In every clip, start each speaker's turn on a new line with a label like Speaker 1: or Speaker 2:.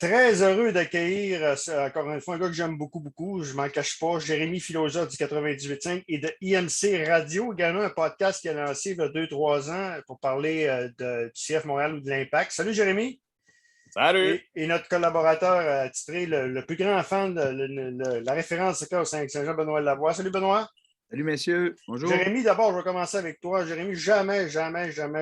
Speaker 1: Très heureux d'accueillir encore une fois un gars que j'aime beaucoup, beaucoup. Je m'en cache pas. Jérémy Filosa du 98.5 et de IMC Radio, également un podcast qu'il a lancé il y a 2-3 ans pour parler du CF Montréal ou de l'Impact. Salut Jérémy.
Speaker 2: Salut!
Speaker 1: Et notre collaborateur titré le plus grand fan de la référence soccer au Saint-Jean, Benoît Lavoie. Salut Benoît.
Speaker 3: Salut messieurs, bonjour.
Speaker 1: Jérémy, d'abord, je vais commencer avec toi. Jérémy, jamais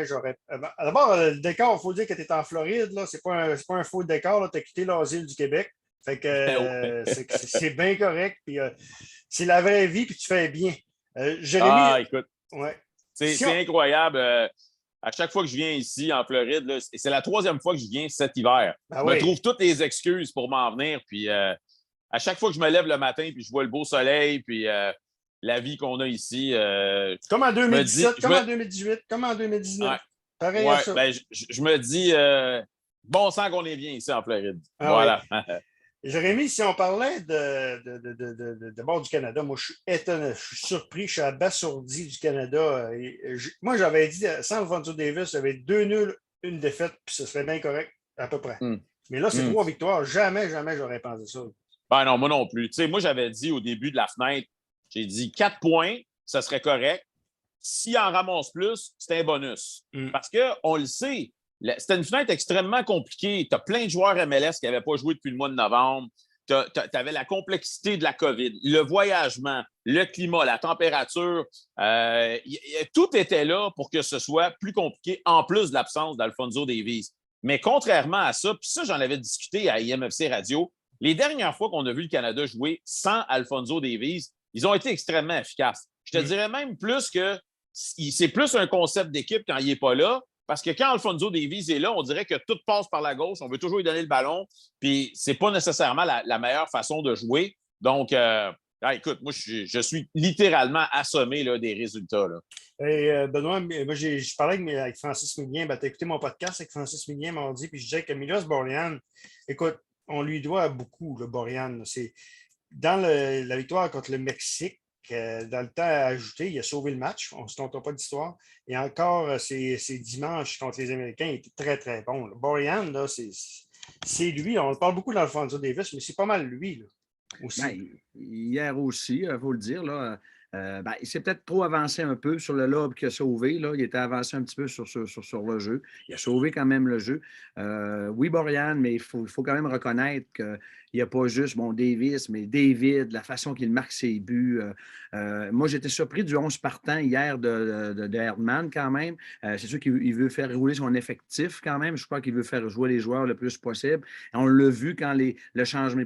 Speaker 1: j'aurais. D'abord, le décor, il faut dire que tu es en Floride, là. C'est pas un faux décor, tu as quitté l'asile du Québec. Fait que c'est bien correct. Puis c'est la vraie vie, puis tu fais bien. Jérémy.
Speaker 2: Écoute.
Speaker 1: Ouais.
Speaker 2: C'est incroyable. À chaque fois que je viens ici en Floride, là, c'est la 3e fois que je viens cet hiver. Je me trouve toutes les excuses pour m'en venir. Puis à chaque fois que je me lève le matin, puis je vois le beau soleil, puis la vie qu'on a ici.
Speaker 1: Comme en 2017, en 2018, comme en 2019.
Speaker 2: Ouais,
Speaker 1: pareil à ça.
Speaker 2: Ben, je me dis, bon sang qu'on est bien ici en Floride.
Speaker 1: Voilà. Oui. Jérémy, si on parlait de bord du Canada, moi, je suis étonné, je suis surpris, je suis abasourdi du Canada. Moi, j'avais dit, sans Alfonso Davies, j'avais 2 nuls, 1 défaite, puis ce serait bien correct, à peu près. Mais là, c'est 3 victoires. Jamais j'aurais pensé ça.
Speaker 2: Ben non, moi non plus. Tu sais, moi, j'avais dit au début de la fenêtre, j'ai dit 4 points, ça serait correct. S'il en ramasse plus, c'est un bonus. Parce qu'on le sait, c'était une fenêtre extrêmement compliquée. Tu as plein de joueurs MLS qui n'avaient pas joué depuis le mois de novembre. Tu avais la complexité de la COVID, le voyagement, le climat, la température. Tout était là pour que ce soit plus compliqué, en plus de l'absence d'Alfonso Davies. Mais contrairement à ça, puis ça, j'en avais discuté à IMFC Radio, les dernières fois qu'on a vu le Canada jouer sans Alfonso Davies, ils ont été extrêmement efficaces. Je te dirais même plus que c'est plus un concept d'équipe quand il n'est pas là, parce que quand Alfonso Davies est là, on dirait que tout passe par la gauche, on veut toujours lui donner le ballon, puis c'est pas nécessairement la meilleure façon de jouer. Donc, écoute, moi, je suis littéralement assommé là, des résultats. Là.
Speaker 1: Et Benoît, moi, je parlais avec Francis Millien, tu as écouté mon podcast avec Francis Millien mardi, puis je disais que Milos Borjan, écoute, on lui doit beaucoup, le Borjan. C'est dans la victoire contre le Mexique, dans le temps à ajouter, il a sauvé le match. On ne se trompe pas d'histoire. Et encore, ces dimanches contre les Américains, il était très, très bon. Le Borjan, là, c'est lui. On parle beaucoup d'Alfonso Davies, mais c'est pas mal lui. Là, aussi.
Speaker 3: Ben, hier aussi, il faut le dire, là, il s'est peut-être trop avancé un peu sur le lob qu'il a sauvé. Là. Il était avancé un petit peu sur le jeu. Il a sauvé quand même le jeu. Oui, Borjan, mais il faut quand même reconnaître qu'il n'y a pas juste Davis, mais David, la façon qu'il marque ses buts. Moi, j'étais surpris du 11 partant hier de Herdman quand même. C'est sûr qu'il veut faire rouler son effectif quand même. Je crois qu'il veut faire jouer les joueurs le plus possible. Et on l'a vu quand les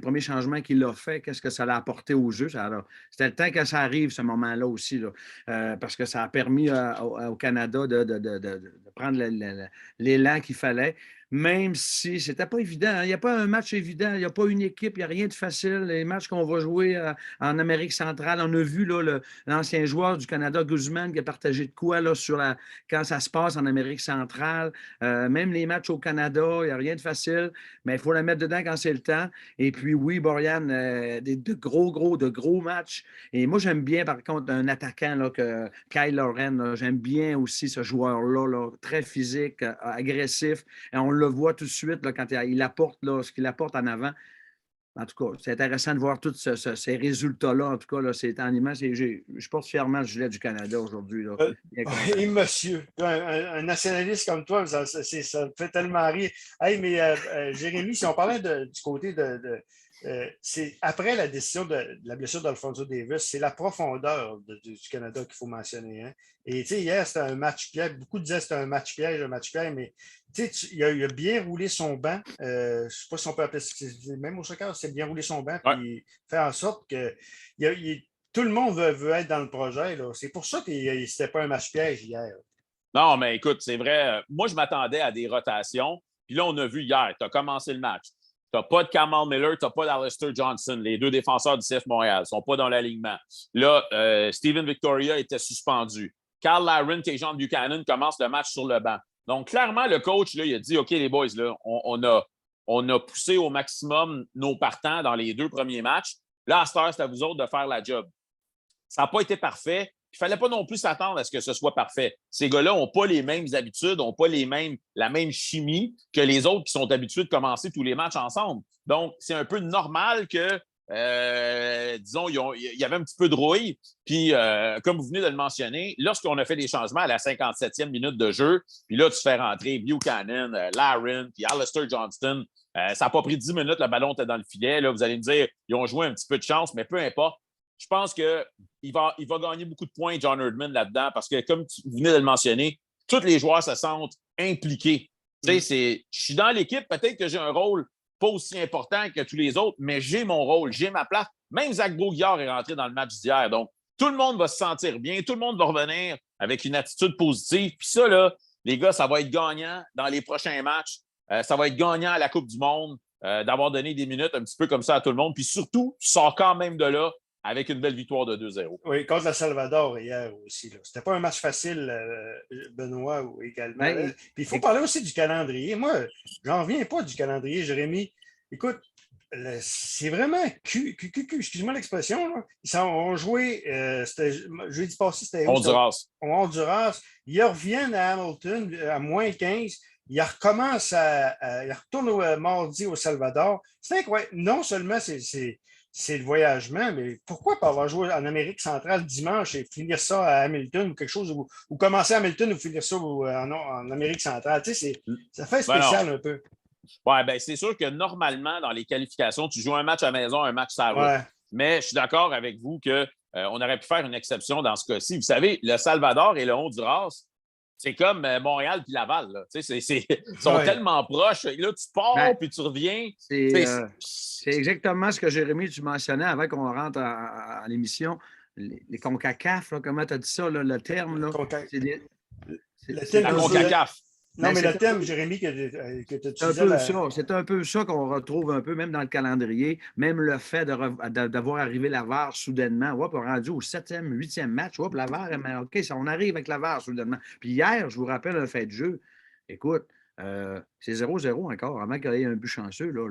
Speaker 3: premiers changements qu'il a fait, qu'est-ce que ça l'a apporté au jeu. C'était le temps que ça arrive, ce moment-là aussi, là, parce que ça a permis au Canada de prendre l'élan qu'il fallait. Même si ce n'était pas évident. Hein. Il n'y a pas un match évident. Il n'y a pas une équipe. Il n'y a rien de facile. Les matchs qu'on va jouer en Amérique centrale, on a vu là, l'ancien joueur du Canada, Guzman, qui a partagé de quoi là, quand ça se passe en Amérique centrale. Même les matchs au Canada, il n'y a rien de facile. Mais il faut la mettre dedans quand c'est le temps. Et puis, oui, Borjan, de gros matchs. Et moi, j'aime bien, par contre, un attaquant là, que Kyle Lauren. Là, j'aime bien aussi ce joueur-là, là, très physique, agressif. Et on le voit tout de suite là, quand il apporte là, ce qu'il apporte en avant. En tout cas, c'est intéressant de voir tous ces résultats-là. En tout cas, là, c'est animant. Je porte fièrement le gilet du Canada aujourd'hui.
Speaker 1: Et monsieur, un nationaliste comme toi, ça me fait tellement rire. Hey, mais Jérémy, si on parlait du côté c'est après la décision de la blessure d'Alfonso Davies, c'est la profondeur du Canada qu'il faut mentionner. Hein? Et tu sais, hier, c'était un match piège. Beaucoup disaient que c'était un match piège, mais tu sais, il a bien roulé son banc. Je ne sais pas si on peut appeler ça. Même au soccer, c'est bien roulé son banc, puis faire en sorte que tout le monde veut être dans le projet. Là. C'est pour ça que c'était pas un match piège hier.
Speaker 2: Non, mais écoute, c'est vrai. Moi, je m'attendais à des rotations. Puis là, on a vu hier, tu as commencé le match. Tu n'as pas de Kamal Miller, tu n'as pas d'Alistair Johnson. Les 2 défenseurs du CF Montréal ne sont pas dans l'alignement. Là, Steven Victoria était suspendu. Carl Larin et Jean Buchanan commencent le match sur le banc. Donc, clairement, le coach, là, il a dit, OK, les boys, là, on a poussé au maximum nos partants dans les 2 premiers matchs. Là, à cette heure, c'est à vous autres de faire la job. Ça n'a pas été parfait, Il ne fallait pas non plus s'attendre à ce que ce soit parfait. Ces gars-là n'ont pas les mêmes habitudes, n'ont pas la même chimie que les autres qui sont habitués de commencer tous les matchs ensemble. Donc, c'est un peu normal que, disons, il y avait un petit peu de rouille. Puis, comme vous venez de le mentionner, lorsqu'on a fait des changements à la 57e minute de jeu, puis là, tu fais rentrer Buchanan, Larin, puis Alistair Johnston, ça n'a pas pris 10 minutes, le ballon était dans le filet. Là, vous allez me dire, ils ont joué un petit peu de chance, mais peu importe. Je pense qu'il va gagner beaucoup de points, John Herdman, là-dedans, parce que, comme vous venez de le mentionner, tous les joueurs se sentent impliqués. Tu sais, je suis dans l'équipe, peut-être que j'ai un rôle pas aussi important que tous les autres, mais j'ai mon rôle, j'ai ma place. Même Zach Beauregard est rentré dans le match d'hier. Donc, tout le monde va se sentir bien, tout le monde va revenir avec une attitude positive. Puis ça, là, les gars, ça va être gagnant dans les prochains matchs. Ça va être gagnant à la Coupe du Monde d'avoir donné des minutes un petit peu comme ça à tout le monde. Puis surtout, tu sors quand même de là avec une belle victoire de 2-0.
Speaker 1: Oui, contre le Salvador hier aussi. C'était pas un match facile, Benoît, également. Puis il faut parler aussi du calendrier. Moi, j'en reviens pas du calendrier, Jérémy. Écoute, c'est vraiment excuse-moi l'expression. Là. Ils ont joué, jeudi passé, c'était
Speaker 2: Honduras.
Speaker 1: Honduras. Ils reviennent à Hamilton à moins 15. Ils recommencent ils retournent mardi au Salvador. C'est incroyable. Non seulement c'est le voyagement, mais pourquoi pas avoir joué en Amérique centrale dimanche et finir ça à Hamilton ou quelque chose, ou commencer à Hamilton ou finir ça en Amérique centrale? Tu sais, ça fait spécial un peu.
Speaker 2: Oui, bien, c'est sûr que normalement, dans les qualifications, tu joues un match à la maison, un match à la route. Ouais. Mais je suis d'accord avec vous qu'on aurait pu faire une exception dans ce cas-ci. Vous savez, le Salvador et le Honduras, c'est comme Montréal puis Laval. Là. Tu sais, ils sont tellement proches. Là, tu pars puis tu reviens.
Speaker 3: C'est exactement ce que Jérémy, tu mentionnais avant qu'on rentre à l'émission. Les CONCACAF, là, comment tu as dit ça, là, le terme? Là,
Speaker 2: c'est la CONCACAF.
Speaker 1: Non, mais le thème, Jérémy, que tu
Speaker 3: utilisais... C'est un peu ça qu'on retrouve un peu, même dans le calendrier. Même le fait d'avoir arrivé la VAR soudainement. On est rendu au 7e, 8e match. La VAR, OK, on arrive avec la VAR soudainement. Puis hier, je vous rappelle un fait de jeu. Écoute, c'est 0-0 encore, avant qu'il y ait un but chanceux. Là.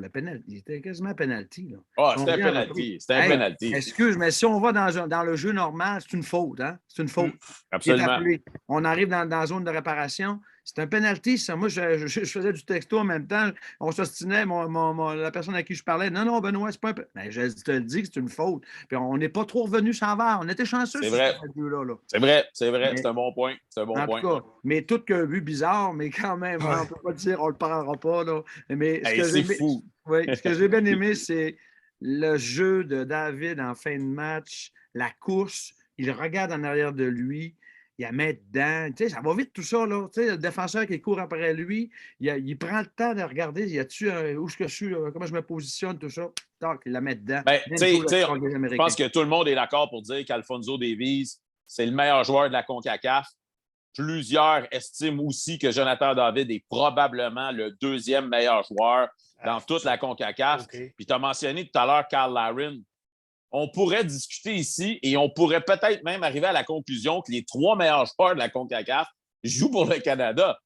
Speaker 3: Il était quasiment un penalty.
Speaker 2: C'était un penalty. C'était un penalty.
Speaker 3: Excuse, mais si on va dans le jeu normal, c'est une faute. Hein? C'est une faute.
Speaker 2: Absolument.
Speaker 3: On arrive dans la zone de réparation. C'est un penalty, ça. Moi, je faisais du texto en même temps. On s'ostinait, la personne à qui je parlais. Non, Benoît, c'est pas un penalty. Mais je te le dis que c'est une faute. Puis on n'est pas trop revenu sans VAR. On était chanceux.
Speaker 2: C'est vrai.
Speaker 3: Là.
Speaker 2: C'est vrai. C'est un bon point.
Speaker 3: En tout cas, mais tout qu'un but bizarre, mais quand même, on ne peut pas dire on ne le prendra pas. Là. Mais
Speaker 2: c'est fou.
Speaker 3: Oui, ce que j'ai bien aimé, c'est le jeu de David en fin de match, la course. Il regarde en arrière de lui. Il la met dedans. Tu sais, ça va vite tout ça. Là. Tu sais, le défenseur qui court après lui, il prend le temps de regarder. Y a-tu où je suis, comment je me positionne, tout ça. Tac, il la met dedans.
Speaker 2: Je pense que tout le monde est d'accord pour dire qu'Alfonso Davies, c'est le meilleur joueur de la CONCACAF. Plusieurs estiment aussi que Jonathan David est probablement le deuxième meilleur joueur dans toute la CONCACAF. Okay. Puis tu as mentionné tout à l'heure Kyle Larin. On pourrait discuter ici et on pourrait peut-être même arriver à la conclusion que les 3 meilleurs joueurs de la CONCACAF jouent pour le Canada.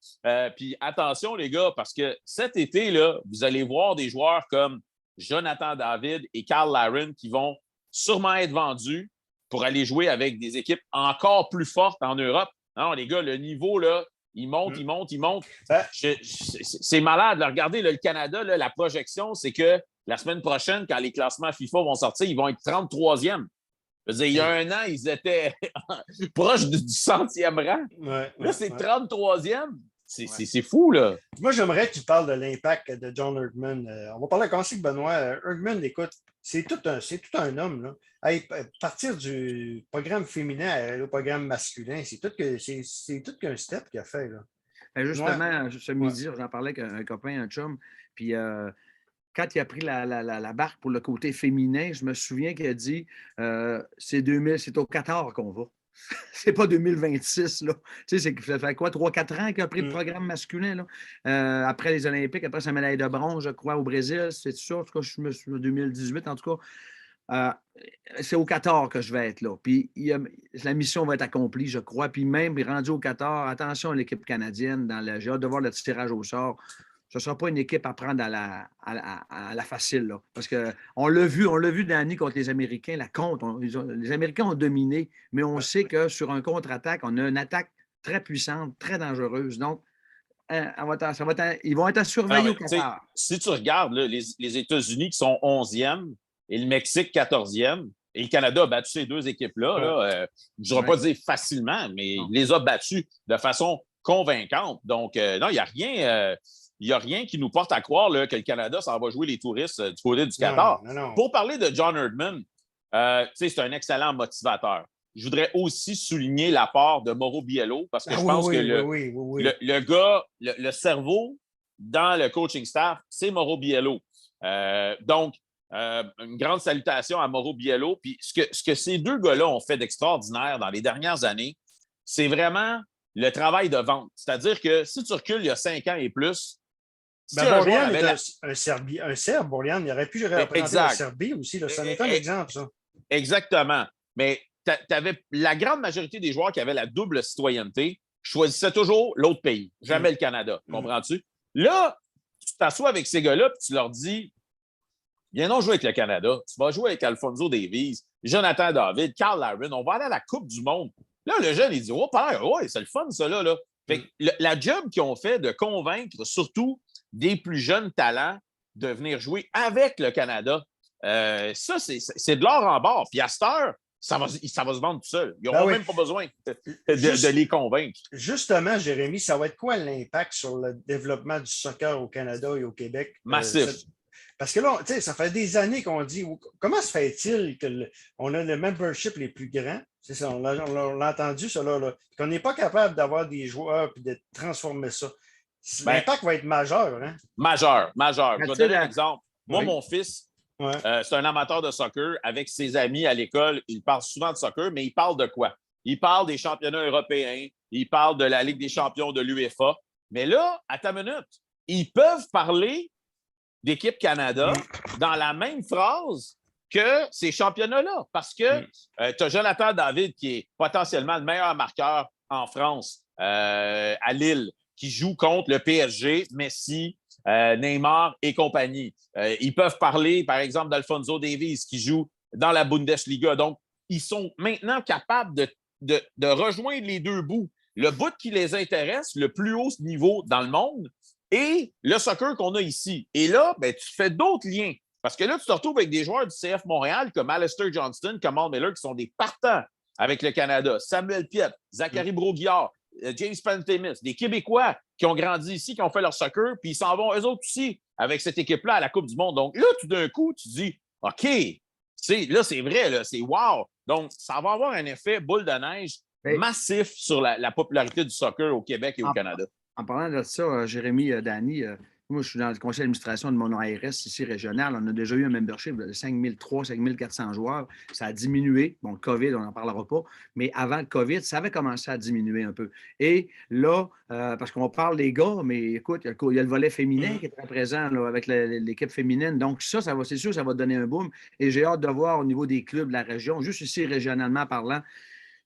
Speaker 2: Puis attention, les gars, parce que cet été, là, vous allez voir des joueurs comme Jonathan David et Kyle Larin qui vont sûrement être vendus pour aller jouer avec des équipes encore plus fortes en Europe. Non, les gars, le niveau, là, il monte. C'est malade. Là. Regardez, là, le Canada, là, la projection, c'est que la semaine prochaine, quand les classements FIFA vont sortir, ils vont être 33e. Je veux dire, il y a un an, ils étaient proches du 100e rang. Là, c'est 33e. C'est fou, là.
Speaker 1: Moi, j'aimerais que tu parles de l'impact de John Herdman. On va parler avec Benoît. Herdman, écoute, c'est tout un homme, là. Partir du programme féminin au programme masculin, c'est tout qu'un step qu'il a fait, là.
Speaker 3: Justement, ce midi, j'en parlais avec un copain, un chum, puis quand il a pris la barque pour le côté féminin, je me souviens qu'il a dit c'est au Qatar qu'on va. C'est pas 2026, là. Tu sais, ça fait quoi, 3-4 ans qu'il a pris le programme masculin, là? Après les Olympiques, après sa médaille de bronze, je crois, au Brésil, c'est ça, en tout cas, je me suis 2018, en tout cas. C'est au Qatar que je vais être là. Puis la mission va être accomplie, je crois. Puis même rendu au Qatar, attention à l'équipe canadienne, j'ai hâte de voir le tirage au sort. ce ne sera pas une équipe à prendre à la facile. Là. Parce qu'on l'a vu, Danny, contre les Américains. Les Américains ont dominé, mais on sait que sur un contre-attaque, on a une attaque très puissante, très dangereuse. Donc, ils vont être à surveiller au Qatar.
Speaker 2: Si tu regardes là, les États-Unis qui sont 11e et le Mexique 14e, et le Canada a battu ces deux équipes-là, je ne vais pas dire facilement, mais il les a battus de façon convaincante. Donc, non, il n'y a rien. Il n'y a rien qui nous porte à croire là, que le Canada, ça va jouer les touristes du côté du Qatar.
Speaker 1: Non.
Speaker 2: Pour parler de John Herdman, c'est un excellent motivateur. Je voudrais aussi souligner l'apport de Mauro Biello parce que je pense que le gars, le cerveau dans le coaching staff, c'est Mauro Biello. Donc, une grande salutation à Mauro Biello. Puis ce que ces deux gars-là ont fait d'extraordinaire dans les dernières années, c'est vraiment le travail de vente. C'est-à-dire que si tu recules il y a 5 ans et plus,
Speaker 1: Borjan est un Serbe, Borjan. Il aurait pu représenter la Serbie aussi. Là. Ça n'est pas un exemple, ça.
Speaker 2: Exactement. Mais tu avais la grande majorité des joueurs qui avaient la double citoyenneté choisissaient toujours l'autre pays, jamais le Canada. Comprends-tu? Là, tu t'assois avec ces gars-là et tu leur dis viens donc jouer avec le Canada. Tu vas jouer avec Alphonso Davies, Jonathan David, Carl Larin. On va aller à la Coupe du Monde. Là, le jeune, il dit oh, ouais, c'est le fun, ça, là. Fait que la job qu'ils ont fait de convaincre surtout des plus jeunes talents de venir jouer avec le Canada, ça, c'est de l'or en bord. Puis à cette heure, ça va se vendre tout seul. Ils n'auront même pas besoin de les convaincre.
Speaker 1: Justement, Jérémy, ça va être quoi l'impact sur le développement du soccer au Canada et au Québec?
Speaker 2: Massif.
Speaker 1: Parce que là, ça fait des années qu'on dit comment se fait-il qu'on a le membership les plus grands? C'est ça, on l'a entendu, ça là, qu'on n'est pas capable d'avoir des joueurs et de transformer ça. L'impact va être majeur. Hein?
Speaker 2: Majeur. Je vais donner un exemple. Moi, mon fils, c'est un amateur de soccer. Avec ses amis à l'école, il parle souvent de soccer, mais il parle de quoi? Il parle des championnats européens, il parle de la Ligue des champions de l'UEFA. Mais là, à ta minute, ils peuvent parler d'équipe Canada dans la même phrase que ces championnats-là. Parce que tu as Jonathan David, qui est potentiellement le meilleur marqueur en France, à Lille, qui joue contre le PSG, Messi, Neymar et compagnie. Ils peuvent parler, par exemple, d'Alphonso Davies, qui joue dans la Bundesliga. Donc, ils sont maintenant capables de rejoindre les deux bouts. Le bout qui les intéresse, le plus haut niveau dans le monde, et le soccer qu'on a ici. Et là, tu fais d'autres liens. Parce que là, tu te retrouves avec des joueurs du CF Montréal comme Alistair Johnston, comme Al Miller, qui sont des partants avec le Canada. Samuel Piette, Zachary Broguillard, James Pantemis, des Québécois qui ont grandi ici, qui ont fait leur soccer, puis ils s'en vont eux autres aussi avec cette équipe-là à la Coupe du Monde. Donc là, tout d'un coup, tu dis OK, là, c'est vrai, là, c'est wow. Donc, ça va avoir un effet boule de neige massif sur la popularité du soccer au Québec et au Canada.
Speaker 3: En parlant de ça, Jérémy, Danny, moi, je suis dans le conseil d'administration de mon ARS ici régional. On a déjà eu un membership de 5300, 5400 joueurs. Ça a diminué. Bon, le COVID, on n'en parlera pas. Mais avant le COVID, ça avait commencé à diminuer un peu. Et là, parce qu'on parle des gars, mais écoute, il y a le volet féminin qui est très présent là, avec l'équipe féminine. Donc, c'est sûr, ça va donner un boom. Et j'ai hâte de voir au niveau des clubs de la région, juste ici régionalement parlant,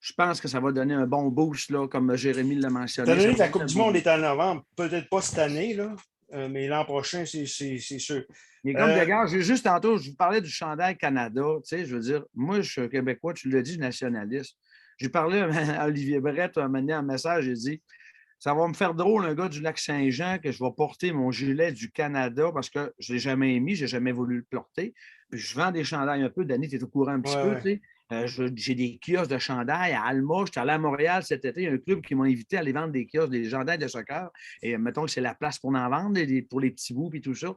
Speaker 3: je pense que ça va donner un bon boost, là, comme Jérémy l'a mentionné.
Speaker 1: Étant donné que la Coupe du Monde est en novembre, peut-être pas cette année, là, mais l'an prochain, c'est sûr.
Speaker 3: Mais comme de gars, juste tantôt, je vous parlais du chandail Canada. Tu sais, je veux dire, moi, je suis Québécois, tu l'as dit, nationaliste. J'ai parlé à Olivier Brett, un message, j'ai dit ça va me faire drôle, un gars du Lac-Saint-Jean, que je vais porter mon gilet du Canada parce que je ne l'ai jamais mis, je n'ai jamais voulu le porter. Puis je vends des chandails un peu. Danny, tu es au courant un petit peu, tu sais. J'ai des kiosques de chandail à Alma. J'étais allé à Montréal cet été. Il y a un club qui m'a invité à aller vendre des kiosques, des chandails de soccer. Et mettons que c'est la place pour en vendre, pour les petits bouts et tout ça.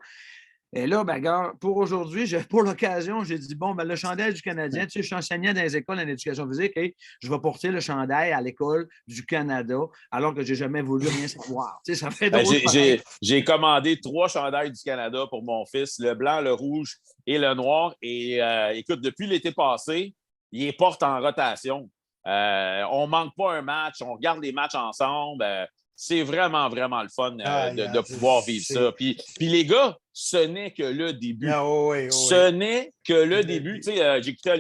Speaker 3: Et là, gars, pour aujourd'hui, pour l'occasion, j'ai dit, bon, le chandail du Canadien, tu sais, je suis enseignant dans les écoles en éducation physique et je vais porter le chandail à l'école du Canada alors que je n'ai jamais voulu rien savoir. Tu sais, ça fait drôle.
Speaker 2: J'ai commandé 3 chandails du Canada pour mon fils, le blanc, le rouge et le noir. Et écoute, depuis l'été passé, il les porte en rotation. On ne manque pas un match, on regarde les matchs ensemble. C'est vraiment, vraiment le fun de pouvoir vivre ça. Puis les gars, ce n'est que le début. Ce n'est que le début. Tu sais, j'ai écouté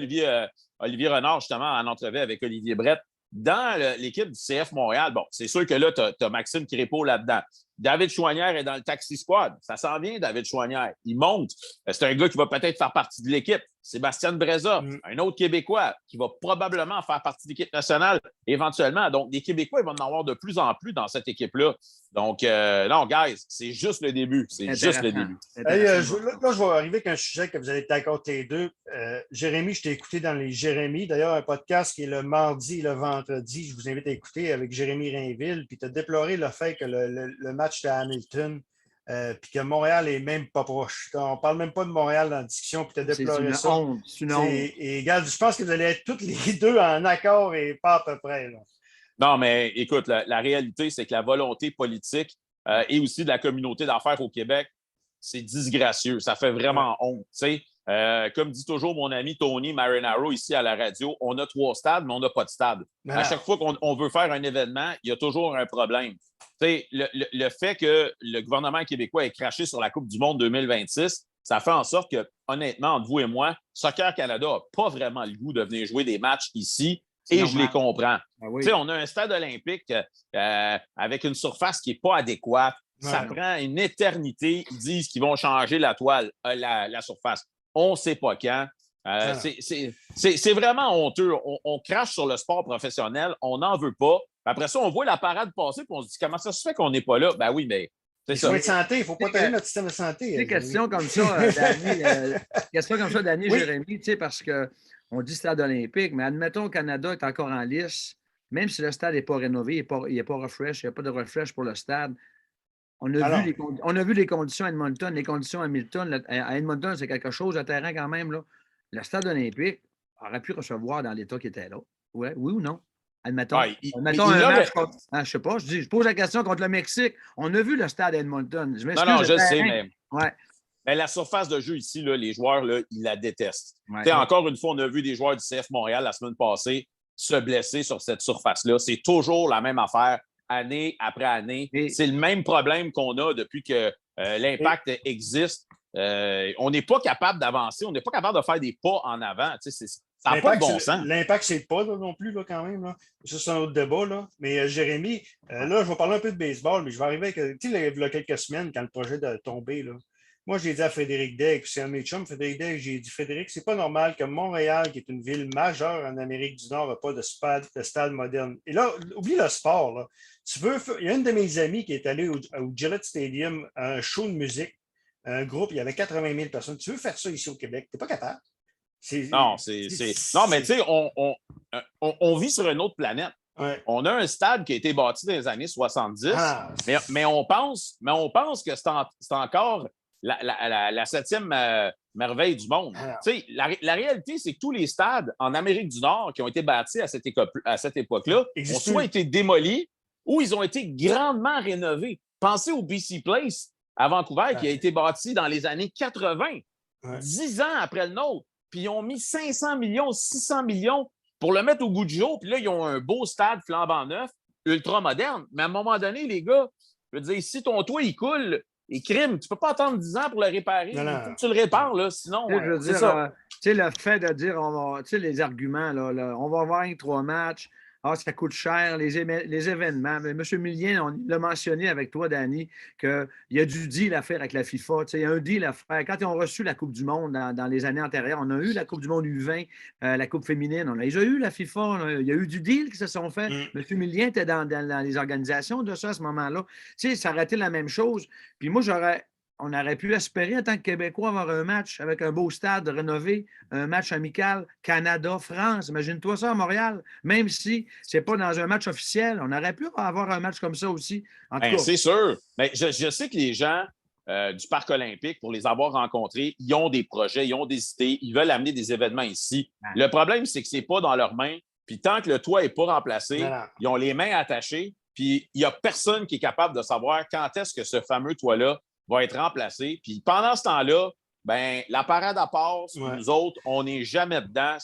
Speaker 2: Olivier Renard, justement, en entrevue avec Olivier Brett. Dans l'équipe du CF Montréal, bon, c'est sûr que là, tu as Maxime Crépeau là-dedans. David Choinière est dans le taxi squad. Ça s'en vient, David Choinière. Il monte. C'est un gars qui va peut-être faire partie de l'équipe. Sébastien Breza, un autre Québécois qui va probablement faire partie de l'équipe nationale éventuellement. Donc, les Québécois, ils vont en avoir de plus en plus dans cette équipe-là. Donc, non, guys, c'est juste le début. C'est juste le début.
Speaker 1: Hey, là, je vais arriver avec un sujet que vous allez être d'accord les deux. Jérémy, je t'ai écouté dans les Jérémy. D'ailleurs, un podcast qui est le mardi et le vendredi. Je vous invite à écouter avec Jérémy Rainville. Puis tu as déploré le fait que le match de Hamilton, puis que Montréal n'est même pas proche. On ne parle même pas de Montréal dans la discussion, puis tu as déploré ça.
Speaker 3: C'est une honte.
Speaker 1: Et regarde, je pense que vous allez être tous les deux en accord et pas à peu près. Là.
Speaker 2: Non, mais écoute, la réalité, c'est que la volonté politique et aussi de la communauté d'affaires au Québec, c'est disgracieux. Ça fait vraiment honte. Comme dit toujours mon ami Tony Marinaro ici à la radio, on a 3 stades, mais on n'a pas de stade. À chaque fois qu'on veut faire un événement, il y a toujours un problème. Le fait que le gouvernement québécois ait craché sur la Coupe du monde 2026, ça fait en sorte que, honnêtement, entre vous et moi, Soccer Canada n'a pas vraiment le goût de venir jouer des matchs ici. Et normal. Je les comprends. Ah oui. On a un stade olympique avec une surface qui n'est pas adéquate. Ça prend une éternité. Ils disent qu'ils vont changer la toile, la surface. On ne sait pas quand. C'est vraiment honteux. On crache sur le sport professionnel. On n'en veut pas. Après ça, on voit la parade passer et on se dit comment ça se fait qu'on n'est pas là? Ben oui, mais c'est ça.
Speaker 1: Il faut être santé. Il ne faut pas tailler notre système de santé.
Speaker 3: Des questions comme ça, Danny, Jérémy, parce que on dit stade olympique, mais admettons que le Canada est encore en lice, même si le stade n'est pas rénové, il n'est pas refresh, il n'y a pas de refresh pour le stade. On a vu les conditions à Edmonton, les conditions à Hamilton. À Edmonton, c'est quelque chose de terrain quand même. Là. Le stade olympique aurait pu recevoir dans l'état qui était là. Oui ou non? Admettons, un match contre, je ne sais pas, je pose la question contre le Mexique. On a vu le stade à Edmonton.
Speaker 2: Je sais, mais... Ouais. Mais la surface de jeu ici, là, les joueurs, là, ils la détestent. Encore une fois, on a vu des joueurs du CF Montréal la semaine passée se blesser sur cette surface-là. C'est toujours la même affaire, année après année. C'est le même problème qu'on a depuis que l'impact existe. On n'est pas capable d'avancer, on n'est pas capable de faire des pas en avant. Ça n'a pas de bon sens.
Speaker 1: L'impact, c'est pas là, non plus, là, quand même. Là. Ça, c'est un autre débat. Là. Mais Jérémy, là, je vais parler un peu de baseball, mais je vais arriver avec. Tu sais, il y a quelques semaines, quand le projet de tomber, là. Moi, j'ai dit à Frédéric Day, c'est un de mes chums, Frédéric Day, j'ai dit, Frédéric, c'est pas normal que Montréal, qui est une ville majeure en Amérique du Nord, n'a pas de stade moderne. Et là, oublie le sport. Là. Il y a une de mes amies qui est allée au Gillette Stadium à un show de musique, un groupe, il y avait 80 000 personnes. Tu veux faire ça ici au Québec? Tu n'es pas capable.
Speaker 2: Non, mais tu sais, on vit sur une autre planète.
Speaker 1: Ouais.
Speaker 2: On a un stade qui a été bâti dans les années 70, mais on pense que c'est encore la 7e merveille du monde. La réalité, c'est que tous les stades en Amérique du Nord qui ont été bâtis à cette époque-là ont soit été démolis ou ils ont été grandement rénovés. Pensez au BC Place à Vancouver qui a été bâti dans les années 80, 10 ans après le nôtre. Puis ils ont mis 500 millions, 600 millions pour le mettre au goût du jour. Puis là, ils ont un beau stade flambant neuf, ultra moderne. Mais à un moment donné, les gars, je veux dire, si ton toit, il coule, et crime, tu ne peux pas attendre 10 ans pour le réparer. Il faut que tu le répares, là, sinon.
Speaker 3: Je veux dire, le fait de dire, les arguments, là, on va avoir 3 matchs, ça coûte cher, les événements. Mais M. Millien, on l'a mentionné avec toi, Danny, qu'il y a du deal à faire avec la FIFA. Il y a un deal à faire. Quand ils ont reçu la Coupe du Monde dans les années antérieures, on a eu la Coupe du Monde U20, la Coupe féminine, on a déjà eu la FIFA. Il y a eu du deal qui se sont faits. M. Millien était dans les organisations de ça à ce moment-là. Ça aurait été la même chose. Puis moi, on aurait pu espérer en tant que Québécois avoir un match avec un beau stade rénové, un match amical Canada-France. Imagine-toi ça à Montréal, même si ce n'est pas dans un match officiel. On aurait pu avoir un match comme ça aussi. En tout cas.
Speaker 2: C'est sûr. Mais je sais que les gens du Parc olympique, pour les avoir rencontrés, ils ont des projets, ils ont des idées, ils veulent amener des événements ici. Le problème, c'est que ce n'est pas dans leurs mains. Puis tant que le toit n'est pas remplacé, ils ont les mains attachées. Puis il n'y a personne qui est capable de savoir quand est-ce que ce fameux toit-là va être remplacé. Puis pendant ce temps-là, la parade à part, nous autres, on n'est jamais dedans.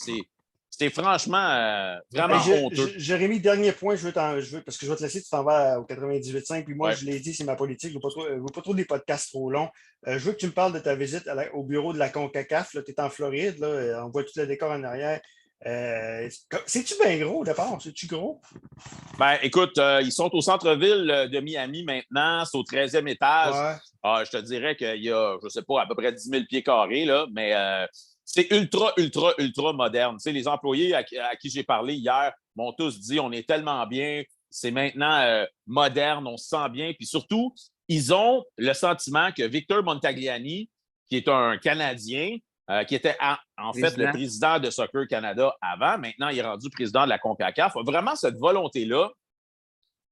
Speaker 2: C'est franchement vraiment honteux.
Speaker 1: Jérémy, dernier point, parce que je vais te laisser, tu t'en vas au 98.5, puis moi, je l'ai dit, c'est ma politique, je ne veux pas trop des podcasts trop longs. Je veux que tu me parles de ta visite au bureau de la CONCACAF. Tu es en Floride, là, on voit tout le décor en arrière. C'est-tu bien gros, d'abord? C'est-tu gros?
Speaker 2: Ben, écoute, ils sont au centre-ville de Miami maintenant. C'est au 13e étage.
Speaker 1: Ouais.
Speaker 2: Je te dirais qu'il y a, je ne sais pas, à peu près 10 000 pieds carrés, là, mais c'est ultra, ultra, ultra moderne. Tu sais, les employés à qui j'ai parlé hier m'ont tous dit on est tellement bien, c'est maintenant moderne, on se sent bien. Puis surtout, ils ont le sentiment que Victor Montagliani, qui est un Canadien, qui était en fait le président de Soccer Canada avant, maintenant il est rendu président de la CONCACAF, a vraiment cette volonté-là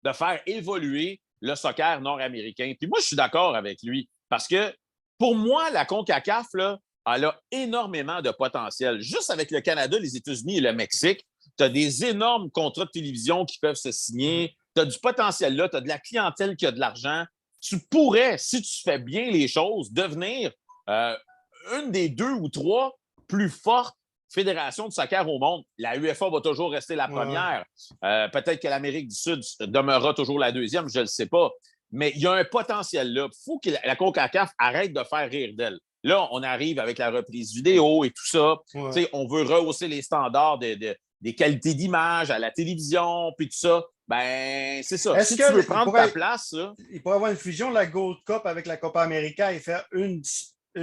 Speaker 2: de faire évoluer le soccer nord-américain. Puis moi, je suis d'accord avec lui parce que pour moi, la CONCACAF, là, elle a énormément de potentiel. Juste avec le Canada, les États-Unis et le Mexique, tu as des énormes contrats de télévision qui peuvent se signer. Tu as du potentiel là, tu as de la clientèle qui a de l'argent. Tu pourrais, si tu fais bien les choses, devenir une des 2 ou 3 plus fortes fédérations de soccer au monde. La UEFA va toujours rester la première. Peut-être que l'Amérique du Sud demeurera toujours la 2e, je ne le sais pas. Mais il y a un potentiel là. Il faut que la CONCACAF arrête de faire rire d'elle. Là, on arrive avec la reprise vidéo et tout ça. Ouais. On veut rehausser les standards des qualités d'image à la télévision, puis tout ça. Ben, c'est ça. Si tu veux prendre ta place... Là,
Speaker 1: il pourrait y avoir une fusion de la Gold Cup avec la Copa América et faire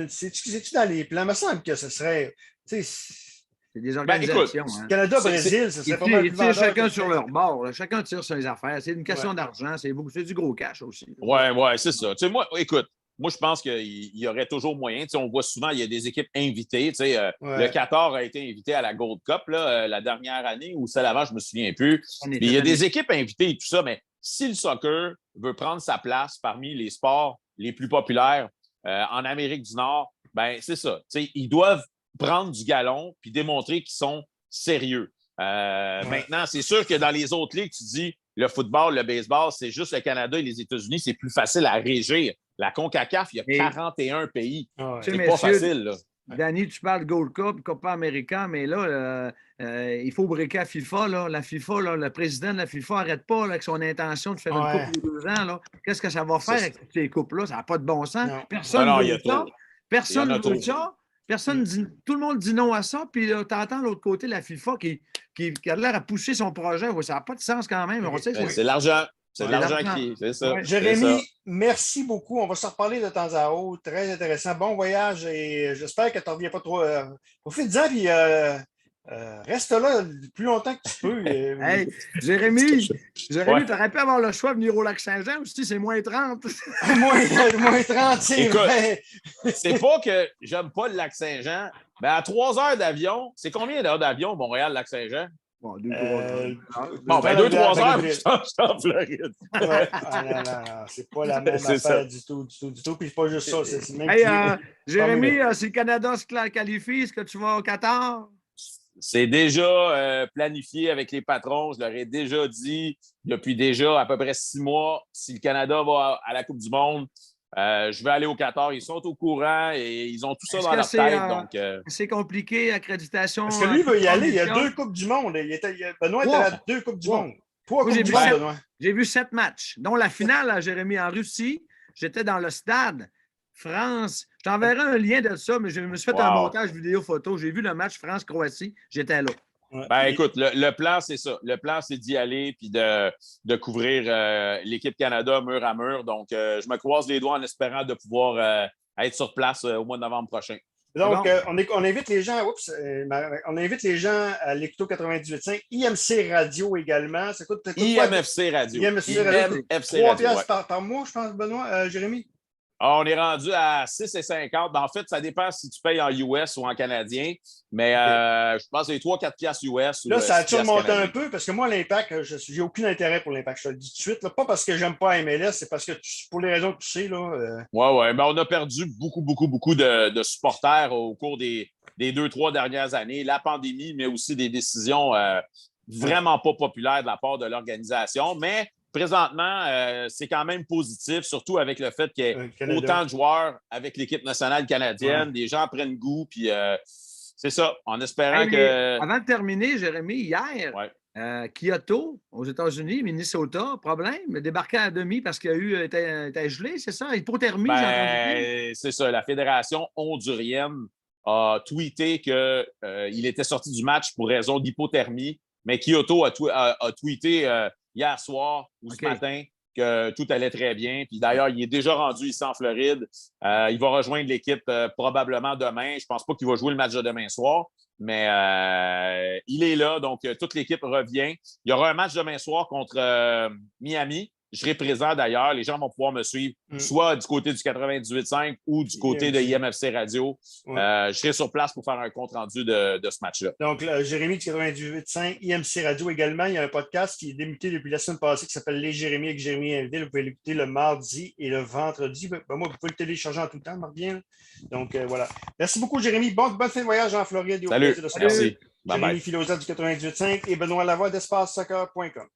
Speaker 1: c'est-tu dans les plans? Il me semble que ce serait...
Speaker 3: C'est des organisations.
Speaker 1: Écoute, Canada-Brésil, ça serait pas mal plus vendeur.
Speaker 3: Chacun sur leur bord. Là. Chacun tire sur les affaires. C'est une question d'argent. C'est du gros cash aussi.
Speaker 2: Oui, c'est ça. Tu sais, moi, écoute, moi, je pense qu'il y aurait toujours moyen. Tu sais, on voit souvent, il y a des équipes invitées. Tu sais, le Qatar a été invité à la Gold Cup là, la dernière année ou celle avant, je ne me souviens plus. Puis il y a des équipes invitées et tout ça, mais si le soccer veut prendre sa place parmi les sports les plus populaires en Amérique du Nord, ben c'est ça. Tu sais, ils doivent prendre du galon puis démontrer qu'ils sont sérieux. Maintenant, c'est sûr que dans les autres ligues, tu dis le football, le baseball, c'est juste le Canada et les États-Unis, c'est plus facile à régir. La CONCACAF, il y a 41 pays. C'est pas facile, là.
Speaker 3: Danny, tu parles de Gold Cup, Copa América, mais là, il faut briquer à FIFA. Là. La FIFA, là, le président de la FIFA n'arrête pas là, avec son intention de faire une coupe de 2 ans. Là. Qu'est-ce que ça va faire avec toutes ces coupes-là? Ça n'a pas de bon sens. Non. Personne ne veut ça. Personne ne veut ça. Tout le monde dit non à ça, puis tu entends de l'autre côté la FIFA qui a l'air à pousser son projet. Ouais, ça n'a pas de sens quand même.
Speaker 2: C'est l'argent. C'est l'argent qui. C'est ça.
Speaker 1: Ouais, Jérémy, merci beaucoup. On va se reparler de temps à autre. Très intéressant. Bon voyage et j'espère que tu ne reviens pas trop. Profite-en, puis reste là le plus longtemps que tu peux.
Speaker 3: Hey, Jérémy, tu aurais pu avoir le choix de venir au Lac-Saint-Jean aussi, c'est moins 30.
Speaker 1: moins 30, c'est vrai.
Speaker 2: C'est pas que j'aime pas le Lac-Saint-Jean. Mais à 3 heures d'avion, c'est combien d'heures d'avion, Montréal-Lac-Saint-Jean?
Speaker 3: Bon, 2-3 heures.
Speaker 2: Bon, ben 2-3 heures, je suis en Floride.
Speaker 1: Ouais. Non, c'est pas la même affaire du tout. Puis c'est pas juste ça. C'est même
Speaker 3: Jérémy, si le Canada se qualifie, est-ce que tu vas au Qatar?
Speaker 2: C'est déjà planifié avec les patrons. Je leur ai déjà dit depuis déjà à peu près 6 mois, si le Canada va à la Coupe du Monde, je vais aller au Qatar. Ils sont au courant et ils ont tout ça dans leur tête.
Speaker 3: C'est compliqué, accréditation.
Speaker 1: Parce que lui veut y aller. Il y a 2 Coupes du Monde. Benoît était à 2 Coupes du Monde. 3 Coupes du Monde, Benoît.
Speaker 3: J'ai vu 7 matchs, dont la finale à Jérémy en Russie. J'étais dans le stade. France. Je t'enverrai un lien de ça, mais je me suis fait un montage vidéo-photo. J'ai vu le match France-Croatie. J'étais là.
Speaker 2: Ben, écoute, le plan, c'est ça. Le plan, c'est d'y aller puis de couvrir l'équipe Canada mur à mur. Donc, je me croise les doigts en espérant de pouvoir être sur place au mois de novembre prochain.
Speaker 1: Donc, on invite les gens, on invite les gens à l'écouter 98.5, IMC Radio également. Ça coûte
Speaker 2: IMFC Radio.
Speaker 1: IMFC Radio. 3 piastres par mois, je pense, Benoît, Jérémy.
Speaker 2: On est rendu à 6,50. En fait, ça dépend si tu payes en US ou en canadien. Mais je pense que c'est 3-4 piastres US.
Speaker 1: Là, ça a-tu remonté un peu? Parce que moi, l'Impact, j'ai aucun intérêt pour l'Impact. Je te le dis tout de suite. Là. Pas parce que j'aime pas MLS, c'est parce que pour les raisons que tu sais.
Speaker 2: Oui. Mais on a perdu beaucoup de supporters au cours des 2-3 dernières années. La pandémie, mais aussi des décisions vraiment pas populaires de la part de l'organisation. Mais présentement, c'est quand même positif, surtout avec le fait qu'il y ait autant de joueurs avec l'équipe nationale canadienne. Des gens prennent goût, puis c'est ça, en espérant que...
Speaker 3: Avant de terminer, Jérémy, hier, Kyoto, aux États-Unis, Minnesota, problème, débarqué à demi parce qu'il y a eu était gelé, c'est ça? Hypothermie, j'ai entendu.
Speaker 2: C'est ça, la Fédération hondurienne a tweeté qu'il était sorti du match pour raison d'hypothermie, mais Kyoto a tweeté hier soir ou ce matin que tout allait très bien. Puis d'ailleurs, il est déjà rendu ici en Floride. Il va rejoindre l'équipe probablement demain. Je ne pense pas qu'il va jouer le match de demain soir, mais il est là. Donc, toute l'équipe revient. Il y aura un match demain soir contre Miami. Je serai présent d'ailleurs. Les gens vont pouvoir me suivre soit du côté du 98.5 ou du côté de IMFC Radio. Je serai sur place pour faire un compte-rendu de ce match-là.
Speaker 1: Donc, Jérémy du 98.5, IMC Radio également. Il y a un podcast qui est débuté depuis la semaine passée qui s'appelle Les Jérémy avec Jérémy Inville. Vous pouvez l'écouter le mardi et le vendredi. Moi, vous pouvez le télécharger en tout le temps, marche bien. Donc, voilà. Merci beaucoup, Jérémy. Bonne fin de voyage en Floride.
Speaker 2: Salut. Merci.
Speaker 1: Jérémy Filosa du 98.5 et Benoît Lavoie d'EspaceSoccer.com.